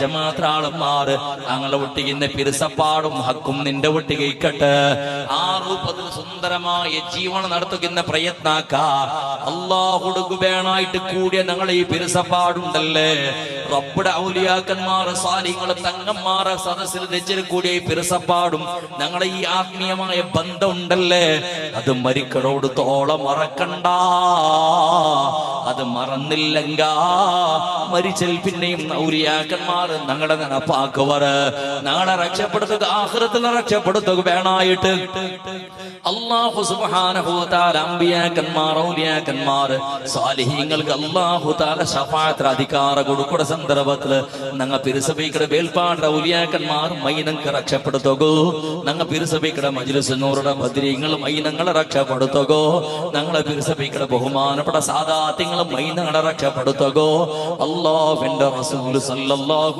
ജമാഅത്താളന്മാര് ഞങ്ങളെ ഒട്ടിക്കുന്ന പിരിസപ്പാടും ഹക്കും നിന്റെ ഒട്ടികൈക്കട്ടെ. ആ രൂപത്തിൽ സുന്ദരമായ ജീവനം നടത്തുന്ന പ്രയത്നാക്ക അള്ളാഹുടുകുബേണായിട്ട് കൂടിയ ഞങ്ങളെ ഈ പിരിസപ്പാടുണ്ടല്ലേ, റബ്ബുടെ ഔലിയാക്കന്മാര് സാലിഹ്കള് തങ്ങന്മാരെ സദസ്സിൽ വെച്ചിൽ കൂടിയ ഈ പിരിസപ്പാടും ഞങ്ങളെ ഈ ആത്മീയമായ ബന്ധം ഉണ്ടല്ലേ, അത് മരിക്കടോട് തോളം മറക്കണ്ട. അത് മറന്നില്ലെങ്ക മരിച്ചൽ പിന്നെയും ഔലിയാക്കന്മാർ ഞങ്ങളെ നടപ്പാക്കുവർ ഞങ്ങളെ രക്ഷപ്പെടുത്തുക, ആഖിറത്തിൽ രക്ഷപ്പെടുത്തുക വേണായിട്ട് അല്ലാഹു സുബ്ഹാനഹു വ തആല അമ്പിയാക്കന്മാർ ഔലിയാക്കന്മാർ സാലിഹീങ്ങൾക്ക് അല്ലാഹു തആല ശഫാഅത്ത് അധികാര കൊടുക്കുന്ന സന്ദർഭത്തിൽ ഞങ്ങൾ പിരിസബൈക്കടെ വേൽപ്പാട് ഔലിയാക്കന്മാർ മൈനങ്ങൾക്ക് രക്ഷപ്പെടുത്തുക, ഞങ്ങൾ പിരിസബൈക്കടെ മജ്ലിസ് നൂറുടെ ബദ്രീങ്ങൾ മൈനങ്ങളെ രക്ഷപ്പെടുത്തുക, ഞങ്ങളെ പിരിസബൈക്കടെ ബഹുമാനപ്പെട്ട സാദാത്യങ്ങളും മൈനങ്ങളെ രക്ഷപ്പെടുത്തുക. അല്ലാഹുവിന്റെ റസൂൽ സല്ലല്ലാഹു